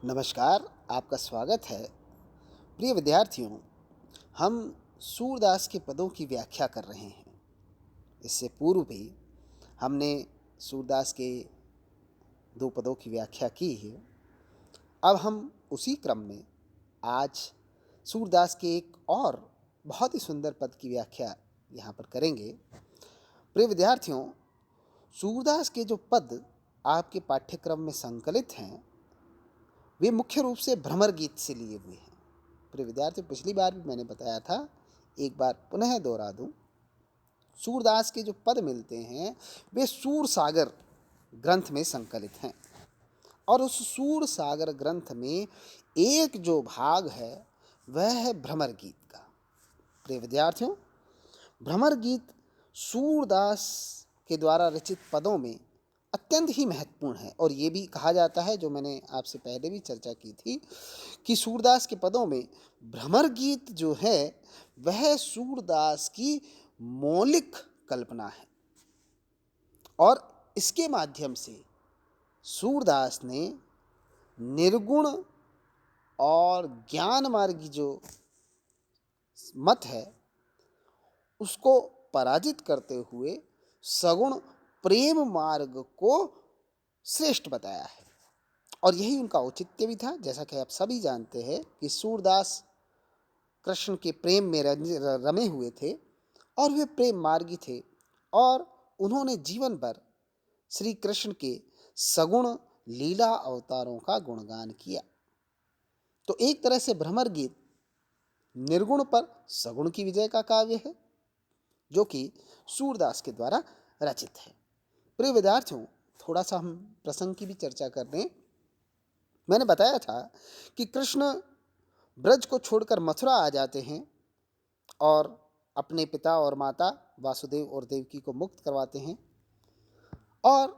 नमस्कार, आपका स्वागत है। प्रिय विद्यार्थियों, हम सूरदास के पदों की व्याख्या कर रहे हैं। इससे पूर्व भी हमने सूरदास के 2 पदों की व्याख्या की है। अब हम उसी क्रम में आज सूरदास के एक और बहुत ही सुंदर पद की व्याख्या यहाँ पर करेंगे। प्रिय विद्यार्थियों, सूरदास के जो पद आपके पाठ्यक्रम में संकलित हैं, वे मुख्य रूप से भ्रमर गीत से लिए हुए हैं। प्रिय विद्यार्थियों, पिछली बार भी मैंने बताया था, एक बार पुनः दोहरा दूं। सूरदास के जो पद मिलते हैं वे सूर सागर ग्रंथ में संकलित हैं, और उस सूर सागर ग्रंथ में एक जो भाग है वह है भ्रमर गीत का। प्रिय विद्यार्थियों, भ्रमर गीत सूरदास के द्वारा रचित पदों में अत्यंत ही महत्वपूर्ण है, और ये भी कहा जाता है, जो मैंने आपसे पहले भी चर्चा की थी, कि सूरदास के पदों में भ्रमर गीत जो है वह सूरदास की मौलिक कल्पना है, और इसके माध्यम से सूरदास ने निर्गुण और ज्ञान मार्गी जो मत है उसको पराजित करते हुए सगुण प्रेम मार्ग को श्रेष्ठ बताया है। और यही उनका औचित्य भी था। जैसा कि आप सभी जानते हैं कि सूरदास कृष्ण के प्रेम में रमे हुए थे, और वे प्रेम मार्गी थे, और उन्होंने जीवन भर श्री कृष्ण के सगुण लीला अवतारों का गुणगान किया। तो एक तरह से भ्रमर गीत निर्गुण पर सगुण की विजय का काव्य है, जो कि सूरदास के द्वारा रचित है। प्रिय विद्यार्थियों, थोड़ा सा हम प्रसंग की भी चर्चा कर लें। मैंने बताया था कि कृष्ण ब्रज को छोड़कर मथुरा आ जाते हैं और अपने पिता और माता वासुदेव और देवकी को मुक्त करवाते हैं। और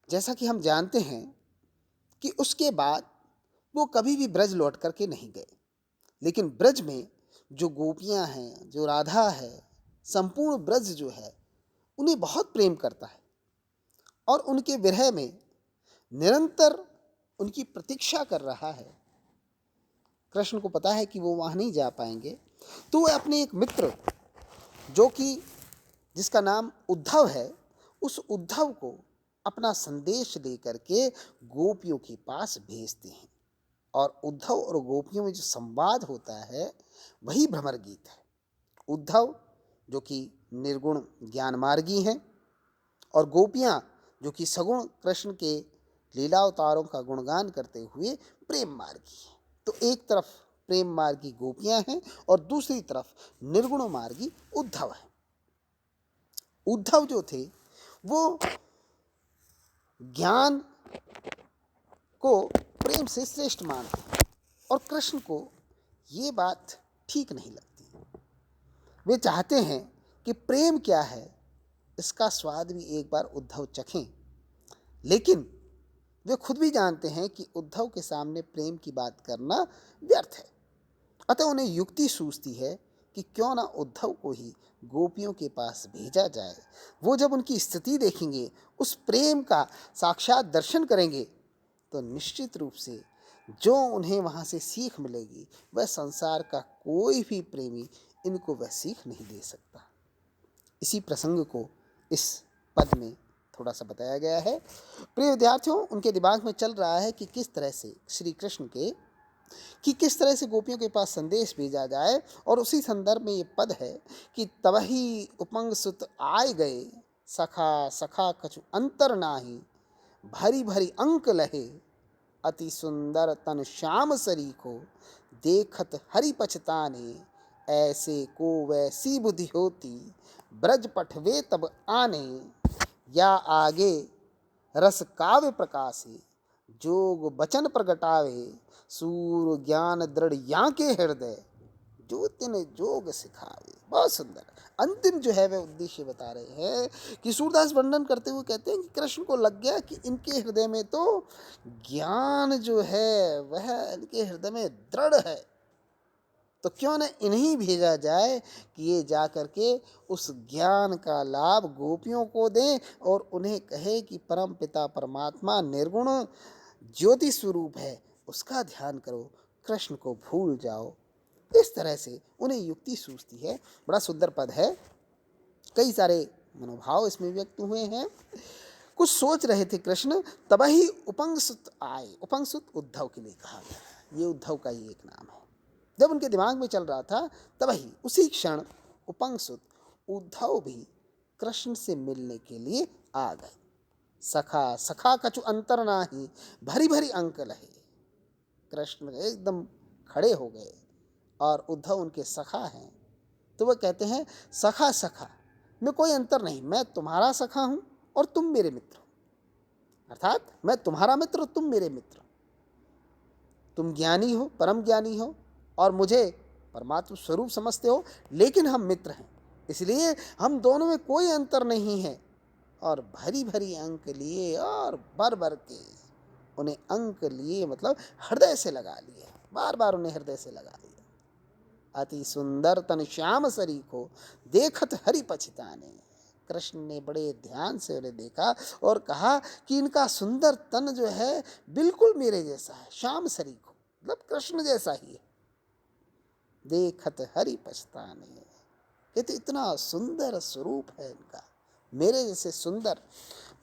जैसा कि हम जानते हैं कि उसके बाद वो कभी भी ब्रज लौट करके नहीं गए, लेकिन ब्रज में जो गोपियां हैं, जो राधा है, संपूर्ण ब्रज जो है उन्हें बहुत प्रेम करता है, और उनके विरह में निरंतर उनकी प्रतीक्षा कर रहा है। कृष्ण को पता है कि वो वहाँ नहीं जा पाएंगे, तो वह अपने एक मित्र, जो कि जिसका नाम उद्धव है, उस उद्धव को अपना संदेश लेकर के गोपियों के पास भेजते हैं, और उद्धव और गोपियों में जो संवाद होता है वही भ्रमर गीत है। उद्धव जो कि निर्गुण ज्ञान मार्गी हैं, और गोपियाँ जो कि सगुण कृष्ण के लीलावतारों का गुणगान करते हुए प्रेम मार्गी हैं। तो एक तरफ प्रेम मार्गी गोपियाँ हैं, और दूसरी तरफ निर्गुण मार्गी उद्धव है। उद्धव जो थे वो ज्ञान को प्रेम से श्रेष्ठ मानते हैं, और कृष्ण को ये बात ठीक नहीं लगती। वे चाहते हैं कि प्रेम क्या है इसका स्वाद भी एक बार उद्धव चखें, लेकिन वे खुद भी जानते हैं कि उद्धव के सामने प्रेम की बात करना व्यर्थ है। अतः उन्हें युक्ति सूझती है कि क्यों ना उद्धव को ही गोपियों के पास भेजा जाए। वो जब उनकी स्थिति देखेंगे, उस प्रेम का साक्षात दर्शन करेंगे, तो निश्चित रूप से जो उन्हें वहाँ से सीख मिलेगी वह संसार का कोई भी प्रेमी इनको वह सीख नहीं दे सकता। इसी प्रसंग को इस पद में थोड़ा सा बताया गया है। प्रिय विद्यार्थियों, उनके दिमाग में चल रहा है कि किस तरह से श्री कृष्ण के किस तरह से गोपियों के पास संदेश भेजा जाए, और उसी संदर्भ में ये पद है कि तबही उपंग सुत आए गए, सखा सखा कछु अंतर नाही, भरी भरी अंक लहे, अति सुंदर तन श्याम सरीखो, देखत हरि पछताने, ऐसे को वैसी बुद्धि होती, ब्रज पठवे तब आने, या आगे रस काव्य प्रकाशे, जोग बचन प्रगटावे, सूर ज्ञान दृढ़ या के हृदय, जो तिन जोग सिखावे। बहुत सुंदर अंतिम जो है वह उद्देश्य बता रहे हैं कि सूरदास वर्णन करते हुए कहते हैं कि कृष्ण को लग गया कि इनके हृदय में तो ज्ञान जो है वह इनके हृदय में दृढ़ है, तो क्यों न इन्हीं भेजा जाए कि ये जा करके उस ज्ञान का लाभ गोपियों को दें, और उन्हें कहे कि परम पिता परमात्मा निर्गुण ज्योति स्वरूप है उसका ध्यान करो, कृष्ण को भूल जाओ। इस तरह से उन्हें युक्ति सूझती है। बड़ा सुंदर पद है, कई सारे मनोभाव इसमें व्यक्त हुए हैं। कुछ सोच रहे थे कृष्ण, तबहि उपंगसुत आए। उपंगसुत उद्धव के लिए कहा गया है, ये उद्धव का ही एक नाम है। जब उनके दिमाग में चल रहा था तबहि उसी क्षण उपंगसुत उद्धव भी कृष्ण से मिलने के लिए आ गए। सखा सखा कछु अंतर नाही, भरी भरी अंक लहे। कृष्ण एकदम खड़े हो गए और उद्धव उनके सखा हैं, तो वह कहते हैं सखा सखा में कोई अंतर नहीं, मैं तुम्हारा सखा हूं और तुम मेरे मित्र हो। अर्थात मैं तुम्हारा मित्र, तुम मेरे मित्र। तुम ज्ञानी हो, परम ज्ञानी हो और मुझे परमात्मा स्वरूप समझते हो, लेकिन हम मित्र हैं, इसलिए हम दोनों में कोई अंतर नहीं है। और भरी भरी अंक लिए और भर भर के उन्हें अंक लिए, मतलब हृदय से लगा लिए, बार बार उन्हें हृदय से लगा लिया। अति सुंदर तन श्याम सरी को देखत हरि पछताने। कृष्ण ने बड़े ध्यान से उन्हें देखा और कहा कि इनका सुंदर तन जो है बिल्कुल मेरे जैसा है, श्याम सरी को, मतलब कृष्ण जैसा ही है। देखत हरि पछताने, ये तो इतना सुंदर स्वरूप है इनका, मेरे जैसे सुंदर,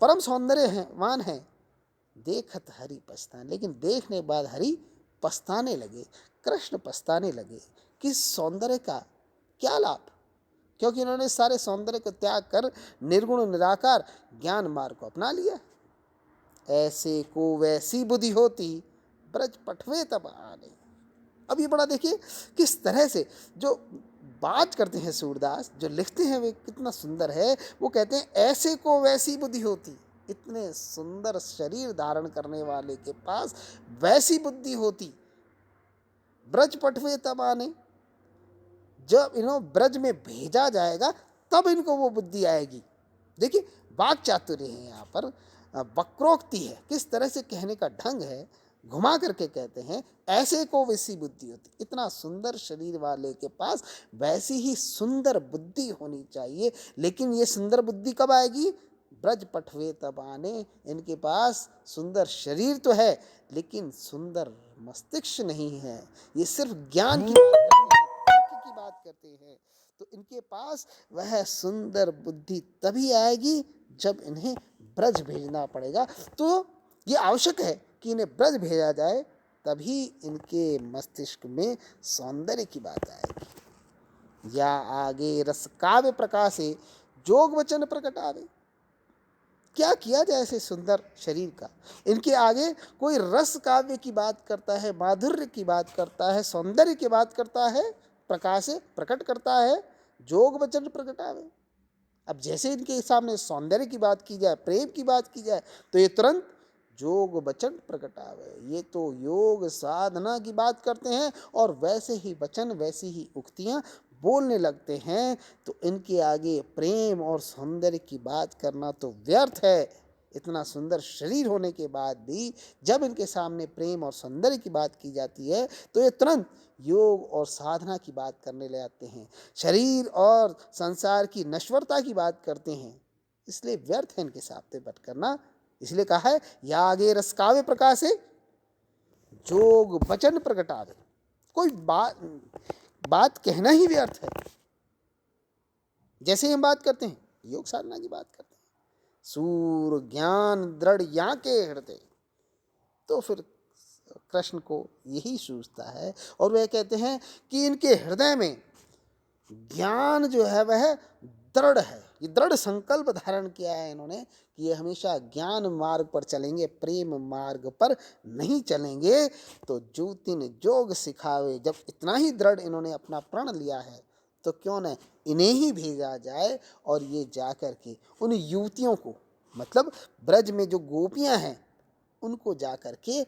परम सौंदर्य है, वान है। देखत हरि पछताने, लेकिन देखने के बाद हरि पछताने लगे, कृष्ण पछताने लगे कि सौंदर्य का क्या लाभ, क्योंकि उन्होंने सारे सौंदर्य को त्याग कर निर्गुण निराकार ज्ञान मार्ग को अपना लिया। ऐसे को वैसी बुद्धि होती, ब्रज पठवे तब आने। अब ये बड़ा देखिए किस तरह से जो बात करते हैं सूरदास, जो लिखते हैं वे कितना सुंदर है। वो कहते हैं ऐसे को वैसी बुद्धि होती, इतने सुंदर शरीर धारण करने वाले के पास वैसी बुद्धि होती, ब्रज पठवे तब आने। जब इन्हों ब्रज में भेजा जाएगा तब इनको वो बुद्धि आएगी। देखिए वाक चातुर्य है यहाँ पर, वक्रोक्ति है, किस तरह से कहने का ढंग है, घुमा करके कहते हैं ऐसे को वैसी बुद्धि होती। इतना सुंदर शरीर वाले के पास वैसी ही सुंदर बुद्धि होनी चाहिए, लेकिन ये सुंदर बुद्धि कब आएगी? ब्रज पठवे तब आने। इनके पास सुंदर शरीर तो है लेकिन सुंदर मस्तिष्क नहीं है, ये सिर्फ ज्ञान की बात करते हैं। तो इनके पास वह सुंदर बुद्धि तभी आएगी जब इन्हें ब्रज भेजना पड़ेगा। तो ये आवश्यक है कि इन्हें ब्रज भेजा जाए, तभी इनके मस्तिष्क में सौंदर्य की बात आएगी। या आगे रस काव्य प्रकाशे जोग वचन प्रकटावे। क्या किया जाए ऐसे सुंदर शरीर का? इनके आगे कोई रस काव्य की बात करता है, माधुर्य की बात करता है, सौंदर्य की बात करता है, प्रकाश प्रकट करता है, जोग वचन प्रकटावे। अब जैसे इनके सामने सौंदर्य की बात की जाए, प्रेम की बात की जाए, तो ये तुरंत जोग वचन प्रकटावे, ये तो योग साधना की बात करते हैं और वैसे ही वचन, वैसी ही उक्तियां बोलने लगते हैं। तो इनके आगे प्रेम और सौंदर्य की बात करना तो व्यर्थ है। इतना सुंदर शरीर होने के बाद भी जब इनके सामने प्रेम और सौंदर्य की बात की जाती है तो ये तुरंत योग और साधना की बात करने ले आते हैं, शरीर और संसार की नश्वरता की बात करते हैं। इसलिए व्यर्थ है इनके सामने बात करना। इसलिए कहा है या आगे रस काव्य प्रकाश है, जोग वचन प्रकटावे। कोई बात कहना ही व्यर्थ है। जैसे हम बात करते हैं योग साधना की बात करते हैं, सूर ज्ञान दृढ़ या के हृदय, तो फिर कृष्ण को यही सूझता है और वह कहते हैं कि इनके हृदय में ज्ञान जो है वह दृढ़ है। ये दृढ़ संकल्प धारण किया है इन्होंने कि ये हमेशा ज्ञान मार्ग पर चलेंगे, प्रेम मार्ग पर नहीं चलेंगे। तो जूतिन जोग सिखावे, जब इतना ही दृढ़ इन्होंने अपना प्रण लिया है तो क्यों न इन्हें ही भेजा जाए और ये जाकर के उन युवतियों को, मतलब ब्रज में जो गोपियां हैं उनको जाकर के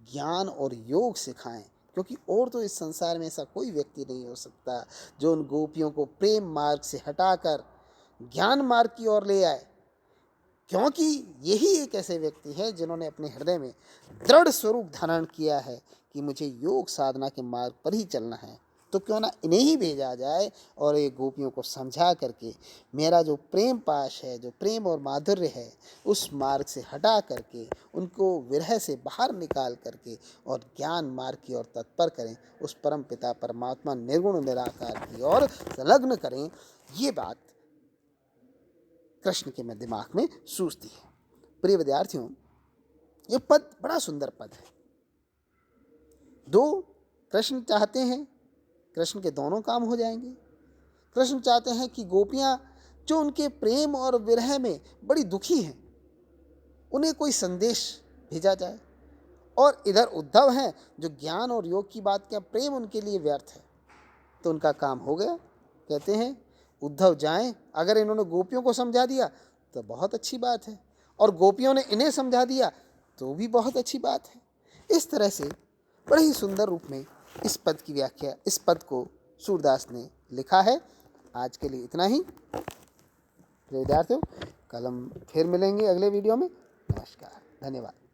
ज्ञान और योग सिखाएं। क्योंकि और तो इस संसार में ऐसा कोई व्यक्ति नहीं हो सकता जो उन गोपियों को प्रेम मार्ग से हटाकर ज्ञान मार्ग की ओर ले आए, क्योंकि यही एक ऐसे व्यक्ति है जिन्होंने अपने हृदय में दृढ़ स्वरूप धारण किया है कि मुझे योग साधना के मार्ग पर ही चलना है। तो क्यों ना इन्हें ही भेजा जाए और ये गोपियों को समझा करके मेरा जो प्रेम पाश है, जो प्रेम और माधुर्य है, उस मार्ग से हटा करके उनको विरह से बाहर निकाल करके और ज्ञान मार्ग की ओर तत्पर करें, उस परम पिता परमात्मा निर्गुण निराकार की ओर संलग्न करें। ये बात कृष्ण के में दिमाग में सूझती है। प्रिय विद्यार्थियों, ये पद बड़ा सुंदर पद है। दो कृष्ण चाहते हैं, कृष्ण के दोनों काम हो जाएंगे। कृष्ण चाहते हैं कि गोपियां जो उनके प्रेम और विरह में बड़ी दुखी हैं, उन्हें कोई संदेश भेजा जाए। और इधर उद्धव हैं जो ज्ञान और योग की बात क्या, प्रेम उनके लिए व्यर्थ है, तो उनका काम हो गया। कहते हैं उद्धव जाएं, अगर इन्होंने गोपियों को समझा दिया तो बहुत अच्छी बात है, और गोपियों ने इन्हें समझा दिया तो भी बहुत अच्छी बात है। इस तरह से बड़े ही सुंदर रूप में इस पद की व्याख्या, इस पद को सूरदास ने लिखा है। आज के लिए इतना ही। विद्यार्थियों, कल हम फिर मिलेंगे अगले वीडियो में। नमस्कार, धन्यवाद।